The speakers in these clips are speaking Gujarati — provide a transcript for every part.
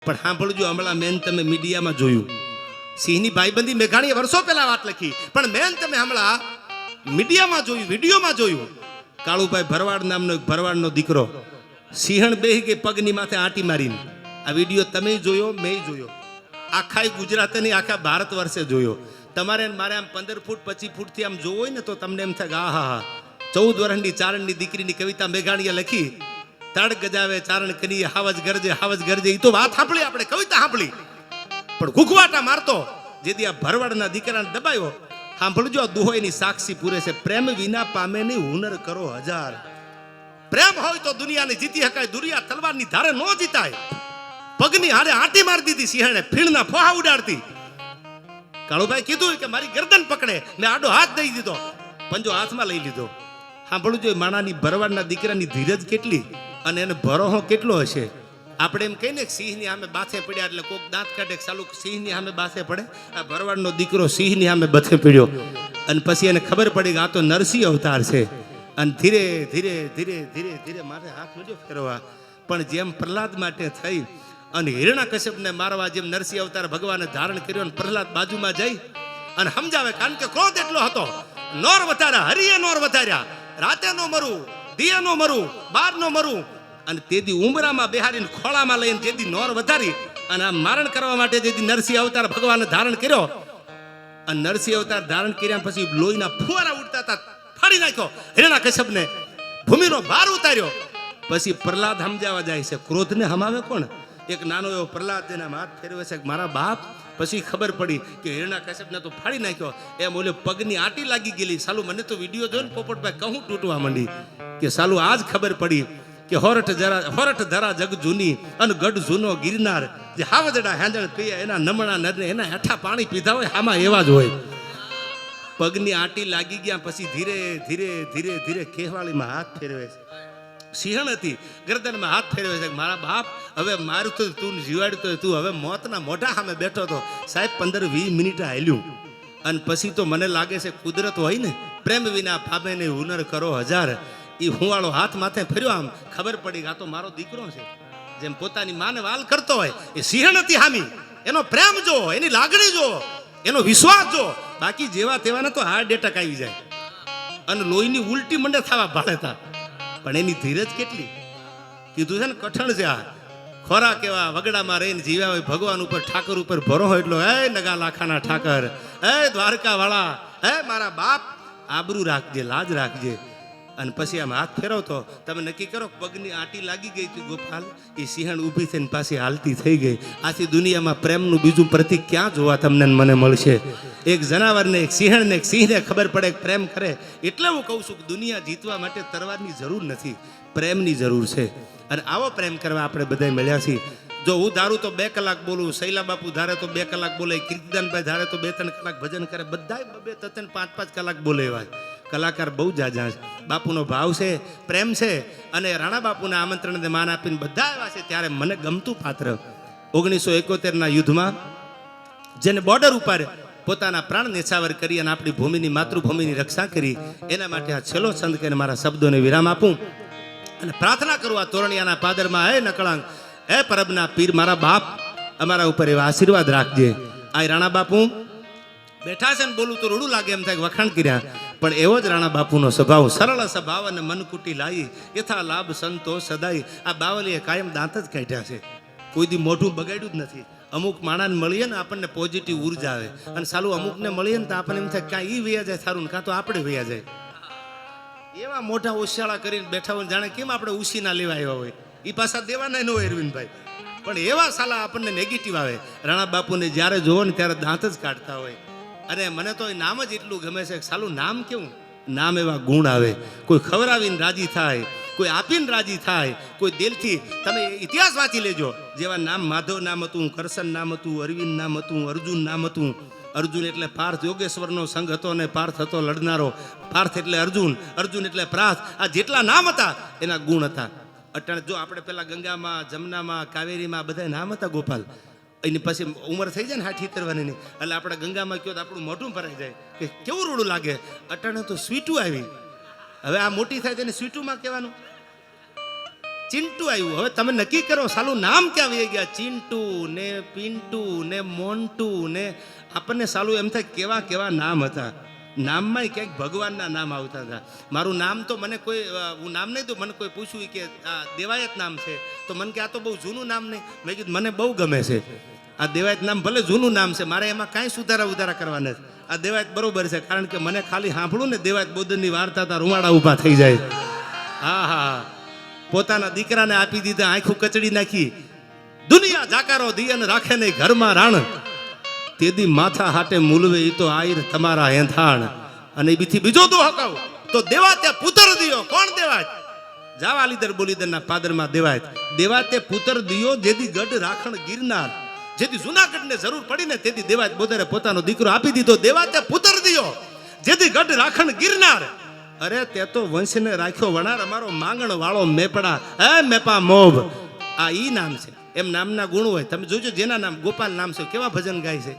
પણ સાંભળજો, હમણાં મેન તમે મીડિયામાં જોયું, સિંહની ભાઈબંધી મેઘાણીએ વર્ષો પહેલા વાત લખી, પણ મેન તમે હમણાં મીડિયામાં જોયું, વિડીયોમાં જોયું, કાળુભાઈ ભરવાડ નામનો એક ભરવાડનો દીકરો સિંહણ બેહી કે પગની માથે આંટી મારીને, આ વિડીયો તમે જોયો, મેં જોયો, આખા ગુજરાત નહીં આખા ભારત વર્ષે જોયો. તમારે મારે આમ 15 ફૂટ 25 ફૂટથી આમ જોવો હોય ને તો તમને એમ થાય કે આહા, 14 વર્ષની ચારણની દીકરીની કવિતા મેઘાણીએ લખી, તડ ગજાવે ચારણ કની હાવજ ગરજે. એ તો વાત સાંભળી, આપણે કવિતા સાંભળી, પણ ઘૂઘવાટા મારતો જેથી આ ભરવાડના દીકરાને દબાયો. સાંભળજો, દુહોયની સાક્ષી પૂરે છે, પ્રેમ વિના પામે નહીં હુનર કરો હજાર. પ્રેમ હોય તો દુનિયાને જીતી શકાય, દુનિયા તલવારની ધારે ન જીતાય. પગની હારે આંટી મારી દીધી સિંહણે, ફીણના ફોહા ઉડાડતી. કાળુભાઈ કીધું કે મારી ગરદન પકડે, મેં આડો હાથ દઈ દીધો, પંજો હાથમાં લઈ લીધો. સાંભળજો, માણાની ભરવાડના દીકરાની ધીરજ કેટલી અને એને ભરોહો કેટલો હશે. આપણે એમ કહીને કે સિંહની સામે બાથે પડ્યા એટલે કોક દાંત કાઢે ચાલુ, સિંહની સામે બાથે પડે. આ ભરવાડનો દીકરો સિંહની સામે બથે પડ્યો અને પછી એને ખબર પડી કે આ તો નરસિંહ અવતાર છે. અને ધીરે ધીરે ધીરે ધીરે ધીરે મારે હાથ મળ્યો ફેરવા, પણ જેમ પ્રહલાદ માટે થઈ અને હિરણ્યકશ્યપને મારવા જેમ નરસિંહ અવતાર ભગવાને ધારણ કર્યો અને પ્રહલાદ બાજુમાં જઈ અને સમજાવે, કારણ કે ક્રોધ એટલો હતો. નોર વધાર્યા, હરિએ નોર વધાર્યા, રાતે નો મરું, દિયે નો મરું, બાર નો મરું. અને તેથી ઉમરામાં બેહારીને ખોળામાં લઈને જેથી નોર વધારી અને આ મારણ કરવા માટે જેથી નરસિંહ અવતાર ભગવાને ધારણ કર્યો. અને નરસિંહ અવતાર ધારણ કર્યા પછી લોહીના ફુવારા ઉડતા હતા, ફાડી નાખ્યો હિરણ્યકશ્યપને, ભૂમિનો ભાર ઉતાર્યો. પછી પ્રહલાદ સમજાવવા જાય છે, ક્રોધને હમાવે કોણ? એક નાનો એવો પ્રહલાદ જેના હાથ ફેરવે છે મારા બાપ. પછી ખબર પડી કે હિરણ્યકશ્યપને તો ફાડી નાખ્યો. એમ ઓલે પગની આંટી લાગી ગયેલી. સાલું મને તો વિડીયો જોઈને પોપટભાઈ કહું તૂટવા માંડી કે સાલું આજ ખબર પડી કે હોરઠ ધરા જગ જૂની અને ગઢ જૂનો ગિરનાર, જે હાવજડા હેંજણ પીએ એના નમણા નરને એના હેઠા પાણી પીધા હોય આમાં એવા જ હોય. પગની આંટી લાગી ગયા પછી ધીરે ધીરે ધીરે ધીરે કેહવાળીમાં હાથ ફેરવે છે. સિંહણ હતી, ગરદનમાં હાથ ફેરવે છે, મારા બાપ હવે મારું તો તું જીવાડ્યું તો તું હવે મોતના મોઢા સામે બેઠો હતો. સાહેબ 15-20 મિનિટ હાલ્યું અને પછી તો મને લાગે છે કુદરત હોય ને, પ્રેમ વિના પામે ને હુનર કરો હજાર. એ હુંવાળો હાથ માથે ફર્યો, આમ ખબર પડી આ તો મારો દીકરો છે. જેમ પોતાની માને વાલ કરતો હોય એ સિંહણ હતી હામી. એનો પ્રેમ જો, એની લાગણી જો, એનો વિશ્વાસ જો. બાકી જેવા તેવાને તો હાર્ટ એટેક આવી જાય અને લોહીની ઉલટી મંડે થવા ભાળેતા. પણ એની ધીરજ કેટલી! કીધું છે ને કઠણ છે આ. ખોરા કેવા વગડામાં રહીને જીવ્યા હોય, ભગવાન ઉપર ઠાકર ઉપર ભરોહો એટલો. હે નગા લાખાના ઠાકર, હે દ્વારકા વાળા, હે મારા બાપ, આબરૂ રાખજે, લાજ રાખજે. અને પછી આમ હાથ ફેરવતો, તમે નક્કી કરો પગની આંટી લાગી ગઈ હતી ગોપાલ, એ સિંહણ ઊભી થઈને પાછી હાલતી થઈ ગઈ. આથી દુનિયામાં પ્રેમનું બીજું પ્રતીક ક્યાં જોવા તમને મને મળશે? એક જનાવરને, એક સિંહણને, એક સિંહને ખબર પડે કે પ્રેમ કરે. એટલે હું કહું છું કે દુનિયા જીતવા માટે તરવારની જરૂર નથી, પ્રેમની જરૂર છે. અને આવો પ્રેમ કરવા આપણે બધા મળ્યા છીએ. જો હું ધારું તો 2 કલાક બોલું, શૈલા બાપુ ધારે તો 2 કલાક બોલે, કીર્તિદાનભાઈ ધારે તો 2-3 કલાક ભજન કરે, બધા 2-3, 5-5 કલાક બોલે. એવા કલાકાર બહુ જાજા છે. બાપુનો ભાવ છે, પ્રેમ છે. અને રાણા બાપુના આમંત્રણને માન આપીને બધા આવ્યા છે. ત્યારે મને ગમતું પાત્ર 1971ના યુદ્ધમાં જેને બોર્ડર ઉપર પોતાના પ્રાણ નેછાવર કરી અને આપણી ભૂમિની, માતૃભૂમિની રક્ષા કરી, એના માટે આ છેલ્લો છંદ કરીને મારા શબ્દોને વિરામ આપું અને પ્રાર્થના કરું આ તોરણિયાના પાદરમાં, હે નકળાંગ, હે પરબના પીર, મારા બાપ અમારા ઉપર એવા આશીર્વાદ રાખજે. આ રાણા બાપુ બેઠા છે ને બોલું તો રૂડું લાગે એમ થાય વખાણ કર્યા, પણ એવો જ રાણા બાપુનો સ્વભાવ, સરળ સ્વભાવ અને મનકુટી લાઈ, યથા લાભ સંતો સદાય. આ બાવલીએ કાયમ દાંત જ કાઢ્યા છે, કોઈ દી મોઢું બગાડ્યું જ નથી. અમુક માણાને મળીએ ને આપણને પોઝિટિવ ઉર્જા આવે, અને સાલું અમુકને મળીએ ને તો આપણને એમ થાય કાં એ વૈયા જાય સારું ને કાં તો આપણે વૈયા જાય. એવા મોઢા ઓશિયાળા કરીને બેઠા હોય, જાણે કેમ આપણે ઉશીના લેવા આવ્યા હોય. એ પાછા દેવાના ન હોય અરવિંદભાઈ, પણ એવા સાલા આપણને નેગેટિવ આવે. રાણા બાપુને જ્યારે જોવો ને ત્યારે દાંત જ કાઢતા હોય. અને મને તો એ નામ જ એટલું ગમે છે કે સાલું નામ કેવું, નામ એવા ગુણ આવે. કોઈ ખવડાવીને રાજી થાય, કોઈ આપીને રાજી થાય, કોઈ દિલથી. તમે ઇતિહાસ વાંચી લેજો, જેવા નામ માધવ નામ હતું, કરશન નામ હતું, અરવિંદ નામ હતું, અર્જુન નામ હતું. અર્જુન એટલે પાર્થ, યોગેશ્વરનો સંઘ હતો ને પાર્થ હતો લડનારો. પાર્થ એટલે અર્જુન, અર્જુન એટલે પ્રાર્થ. આ જેટલા નામ હતા એના ગુણ હતા. અટાણે જો આપણે પેલા ગંગામાં, જમનામાં, કાવેરીમાં બધા નામ હતા ગોપાલ. એની પછી ઉંમર થઈ જાય ને 60-70 વર્ષની, એટલે આપણે ગંગામાં કહો તો આપણું મોઢું ભરાઈ જાય કે કેવું રૂડું લાગે. અટાણે તો સ્વીટું આવી. હવે આ મોટી થાય તેને સ્વીટુમાં કહેવાનું. ચિંટુ આવ્યું. હવે તમે નક્કી કરો સાલું નામ ક્યાં વહી ગયા. ચિંટુ ને પિન્ટુ ને મોન્ટુ ને આપણને સાલું એમ થાય કેવા કેવા નામ હતા. નામમાં ક્યાંક ભગવાનના નામ આવતા હતા. મારું નામ તો મને કોઈ હું નામ નહીં તો મને કોઈ પૂછ્યું કે આ દેવાયત નામ છે તો મને કે આ તો બહુ જૂનું નામ નહીં. મેં કીધું મને બહુ ગમે છે આ દેવાયત નામ. ભલે જૂનું નામ છે મારે એમાં કાંઈ સુધારા કરવા નથી. આ દેવાયત બરોબર છે કારણ કે મને ખાલી સાંભળું ને દેવાયત બોદરની વાર્તા હતા રૂવાડા ઊભા થઈ જાય. હા હા પોતાના દીકરાને આપી દીધા આંખું કચડી નાખી. દુનિયા જાકારો દિયન રાખે નહીં ઘરમાં રાણ તેદી માથા હાટે મૂલવે એ તો આઈર તમારા હેંથાણ. અને બીથી બીજો દો હકાવ તો દેવા તે પુત્ર દિયો. કોણ દેવાય? જાવા લીધર બોલીદરના પાદરમાં દેવાય. દેવા તે પુત્ર દિયો જેદી ગઢ રાખણ ગિરનાર. જેથી જુનાગઢને જરૂર પડી ને તેથી દેવાય બોદરે પોતાનો દીકરો આપી દીધો. દેવા તે પુત્ર દિયો જેથી ગઢ રાખણ ગિરનાર. અરે તે તો વંશને રાખ્યો વણાર અમારો માંગણ વાળો મેપડા હે મેપા મોભ. આ ઈ નામ છે. એમ નામના ગુણ હોય. તમે જોજો જેના નામ ગોપાલ નામ છે કેવા ભજન ગાય છે.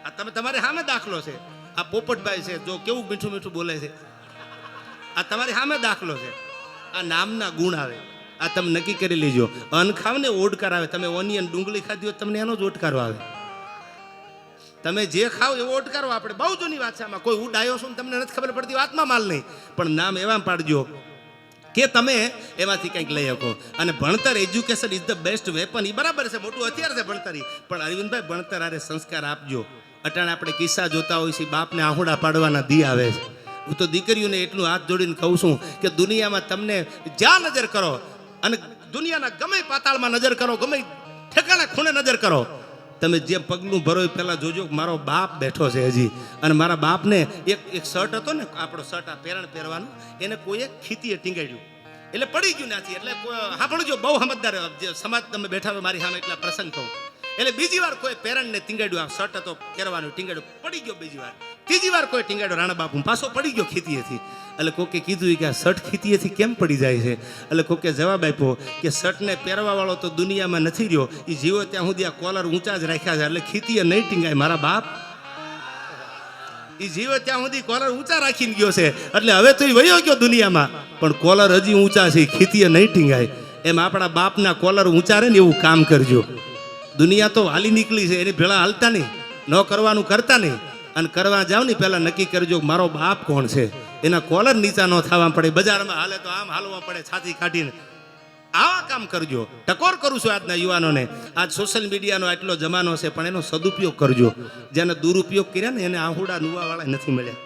આ તમે તમારી સામે દાખલો છે. આ પોપટભાઈ છે જો કેવું મીઠું મીઠું બોલે છે. આ તમારી સામે દાખલો છે. આ નામના ગુણ આવે. આ તમે નક્કી કરી લેજો. અન્ન ખાવ ને ઓડકાર આવે. તમે ઓનિયન ડુંગળી ખાધી હોય તમને એનો જ ઓડકારો આવે. તમે જે ખાવ એવો ઓડકારો. આપણે બહુ જૂની વાત છે આમાં. કોઈ હું ડાયો છું તમને નથી ખબર પડતી વાતમાં માલ નહીં. પણ નામ એવા પાડજો કે તમે એમાંથી કંઈક લઈ શકો. અને ભણતર education is the best weapon. એ બરાબર છે મોટું હથિયાર છે ભણતર. પણ અરવિંદભાઈ ભણતર આરે સંસ્કાર આપજો. અટાણે આપણે કિસ્સા જોતા હોય છે બાપને આહુડા પાડવાના દી આવે છે. હું તો દીકરીઓને એટલું હાથ જોડીને કહું છું કે દુનિયામાં તમને જ્યાં નજર કરો અને દુનિયાના ગમે પાતાળમાં નજર કરો ગમે ઠેકાણે ખૂણે નજર કરો તમે જે પગલું ભરો એ પહેલાં જોજો મારો બાપ બેઠો છે હજી. અને મારા બાપને એક શર્ટ હતો ને આપણો શર્ટ આ પેરણ પહેરવાનું એને કોઈએ ખીતીએ ટીંગાડ્યું એટલે પડી ગયું નથી. એટલે સાંભળજો બહુ સમજદાર જે સમાજ તમે બેઠા હોય મારી સામે એટલા પ્રસંગ કહું. એટલે બીજી વાર કોઈ પેરણને ટીંગાડ્યું. આ શર્ટ હતો પહેરવાનું ટીંગાડ્યું પડી ગયો. બીજી વાર ત્રીજી વાર કોઈ ટીંગાડ્યો રાણા બાપુ પાછો પડી ગયો ખીતીએથી. એટલે કોકે કીધું કે આ શર્ટ ખીતીએથી કેમ પડી જાય છે. એટલે કોકે જવાબ આપ્યો કે શર્ટને પહેરવા વાળો તો દુનિયામાં નથી રહ્યો. એ જીવો ત્યાં સુધી આ કોલર ઊંચા જ રાખ્યા છે એટલે ખીતીએ નહીં ટીંગાય. મારા બાપ એ જીવો ત્યાં સુધી કોલર ઊંચા રાખીને ગયો છે એટલે હવે તો એ વયો ગયો દુનિયામાં પણ કોલર હજી ઊંચા છે ખીતીએ નહીં ટીંગાય. એમ આપણા બાપના કોલર ઊંચા રહે ને એવું કામ કરજો. દુનિયા તો હાલી નીકળી છે એની ભેળા હાલતા નહીં. ન કરવાનું કરતા નહીં. અને કરવા જાવ ને પહેલા નક્કી કરજો મારો બાપ કોણ છે. એના કોલર નીચા ન થવા પડે. બજારમાં હાલે તો આમ હાલવા પડે છાતી કાઢીને. આવા કામ કરજો. ટકોર કરું છું આજના યુવાનોને. આજ સોશિયલ મીડિયાનો આટલો જમાનો છે પણ એનો સદુપયોગ કરજો. જેને દુરુપયોગ કર્યા ને એને આહુડા નુવાવાળા નથી મળ્યા.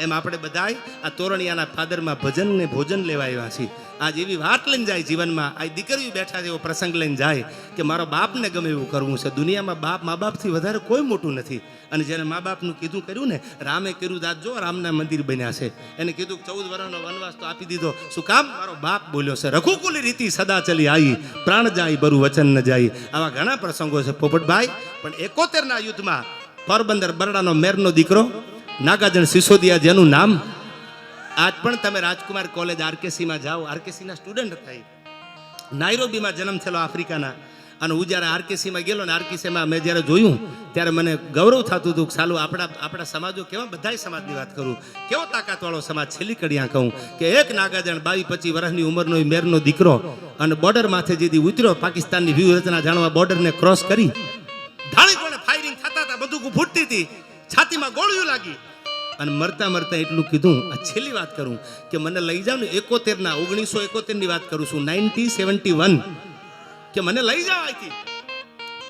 એમ આપણે બધાય આ તોરણિયાના ફાદરમાં ભજન ને ભોજન લેવા આવ્યા છીએ. આજ એવી વાત લઈને જાય જીવનમાં. આ દીકરીઓ બેઠા છે એવો પ્રસંગ લઈને જાય કે મારો બાપને ગમે એવું કરવું છે. દુનિયામાં બાપ મા બાપથી વધારે કોઈ મોટું નથી. અને જેને મા બાપનું કીધું કર્યું ને રામે કર્યું આજ જો રામના મંદિર બન્યા છે. એને કીધું 14 વર્ષનો વનવાસ તો આપી દીધો. શું કામ? મારો બાપ બોલ્યો છે. રઘુકુલી રીતિ સદા ચલી આવી પ્રાણ જાય બરુ વચન ન જાય. આવા ઘણા પ્રસંગો છે પોપટભાઈ. પણ 71ના યુદ્ધમાં પોરબંદર બરડાનો મેરનો દીકરો નાગાજણ સિસોદિયા જેનું નામ આજ પણ તમે રાજકુમાર કોલેજ આરકેસીમાં જાઓ. આરકેસીના સ્ટુડન્ટ હતા. નાઇરોબીમાં જન્મ થયેલો આફ્રિકાના. અને હું જ્યારે આરકેસીમાં ગયેલો ને આરકેસીમાં મેં જ્યારે જોયું ત્યારે મને ગૌરવ થતું હતું કે સાલું આપણા સમાજો કેવા બધાય સમાજની વાત કરું કેવો તાકાતવાળો સમાજ. છેલ્લી કડિયા કહું કે એક નાગાજણ 22-25 વર્ષની ઉંમરનો મેરનો દીકરો અને બોર્ડર માથે જેથી ઉતર્યો પાકિસ્તાનની વ્યૂહરચના જાણવા બોર્ડરને ક્રોસ કરી ધાણી કોણે ફાયરિંગ થતા હતા બંદૂકો ફૂટતી હતી છાતીમાં ગોળીઓ લાગી અને મરતા મરતા એટલું કીધું. આ છેલ્લી વાત કરું કે મને લઈ જાવ ને 1971ની વાત કરું છું 1971 કે મને લઈ જાવ અહીંથી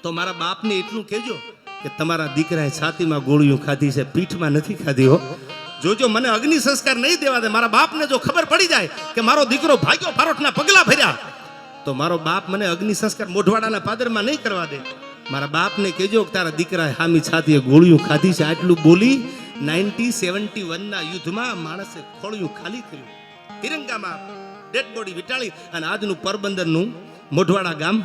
તો મારા બાપને એટલું કહેજો કે તમારા દીકરાએ છાતીમાં ગોળીઓ ખાધી છે પીઠમાં નથી ખાધી હો. જોજો મને અગ્નિ સંસ્કાર નહીં દેવા દે. મારા બાપને જો ખબર પડી જાય કે મારો દીકરો ભાગ્યો ફારોટના પગલા ભર્યા તો મારો બાપ મને અગ્નિ સંસ્કાર મોઢવાડાના પાદરમાં નહીં કરવા દે. મારા બાપને કહેજો કે તારા દીકરાએ હામી છાતીએ ગોળીઓ ખાધી છે. આટલું બોલી 1971ના યુદ્ધમાં માણસે ખોળિયું ખાલી કર્યું. તિરંગામાં ડેડ બોડી વિટાળી અને આજનું પોરબંદરનું મોઢવાડા ગામ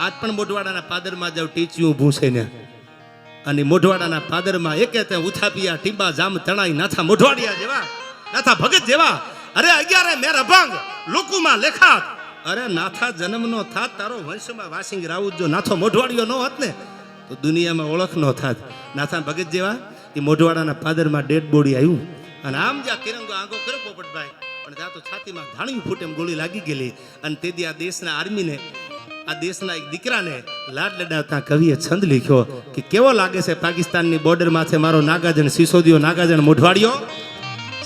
આજ પણ મોઢવાડાના પાદરમાં જાવ ટીચિયું ઊભું છે ને. અને મોઢવાડાના પાદરમાં એકે તે ઉથાપિયા ટીંબા જામ તણાઈ નાથા મોઢવાડિયા જેવા નાથા ભગત જેવા. અરે 11 મેર અભંગ લોકોમાં લેખાત. અરે નાથા જન્મનો થાત તારો વંશમાં વાસિંગ રાઉત જો નાથો મોઢવાડિયો ન હોત ને તો દુનિયામાં ઓળખ ન થાત. નાથા ભગત જેવા એ મોઢવાડાના પાદરમાં ડેડ બોડી આવ્યું અને આમ જ્યાં તિરંગો આંગો કર્યો પોપટભાઈ પણ ત્યાં તો છાતીમાં ધાણિયું ફૂટે એમ ગોળી લાગી ગયેલી. અને તેથી આ દેશના આર્મીને, આ દેશના એક દીકરાને લાડ લડાવતા કવિએ છંદ લખ્યો કે કેવો લાગે છે પાકિસ્તાનની બોર્ડર માથે મારો નાગાજણ સિસોદિયો નાગાજણ મોઢવાડિયો.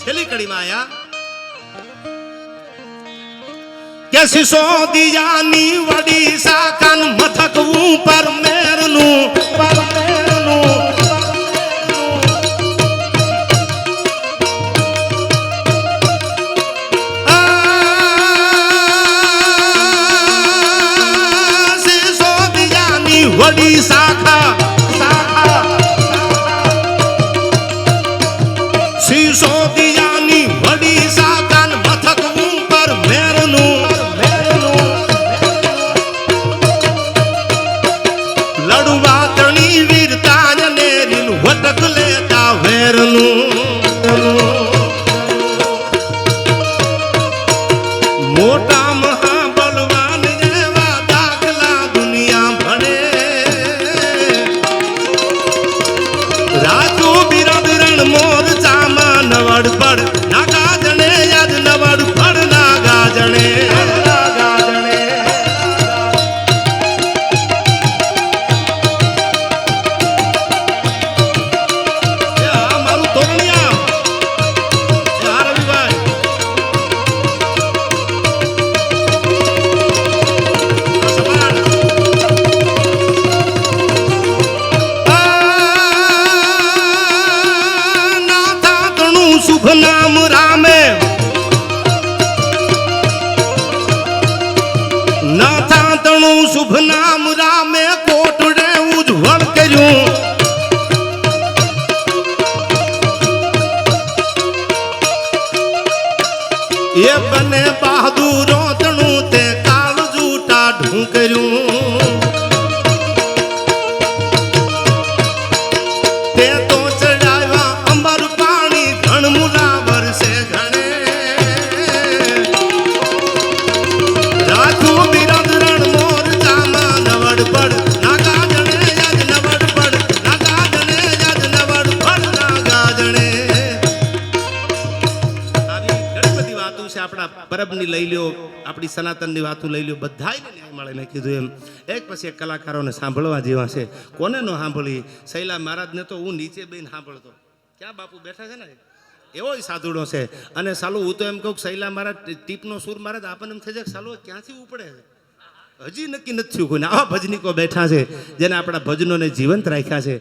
છેલ્લી કડીમાં આયા કે સિસોદિયાની વડી શાખાન મથક ઉપર મેરનું સિસોદિયાની વડી શાખા સિસોદિયાની વડી શાખાન મથક ઉપર મેરનું લડવા તણી વીરતા ને રીન વટક લેતા વેરનું મોટા મહાબલવાન એવા દાખલા દુનિયા ભણે રાજુ બિરણ મોરચામાં નવડ પડ નાગાજણે યાદ નવડ પડ નાગાજણે મારું તોરણિયા રવિભાઈ શુભ નામ રામે નાથા તણું શુભ નામ રામે કોટડે ઉજ્જવળ કર્યું એ બને બહાદુરો તણું તે કાળ જૂટા ઢું કર્યું તે તો ચડાવ્યા અમર પાણી ઘણમુલા વરસે ઘણે રાજુ બિરાદરણ મોરચામાં નવડ પડ નાગાજણે યાદ નવડ પડ નાગાજણે યાદ નવડ પડ નાગાજણે. આવી ઘણી બધી વાતો છે આપણા પરબની લઈ લ્યો, આપણી સનાતનની વાતો લઈ લ્યો, બધાયને ન્યાય મળે. મેં કીધું એમ એક પછી એક કલાકારોને સાંભળવા જેવા છે. કોને ન સાંભળી? શૈલા મહારાજને તો હું નીચે બેન સાંભળતો. ક્યાં બાપુ બેઠા છે ને, એવો સાધુડો છે. અને સાલું હું તો એમ કહું શૈલા મહારાજ ટીપનો સુર મહારાજ આપણને એમ થઈ જાય સાલું ક્યાંથી ઉપડે છે, હજી નક્કી નથી થયું કોઈને. આવા ભજનીકો બેઠા છે જેને આપણા ભજનોને જીવંત રાખ્યા છે.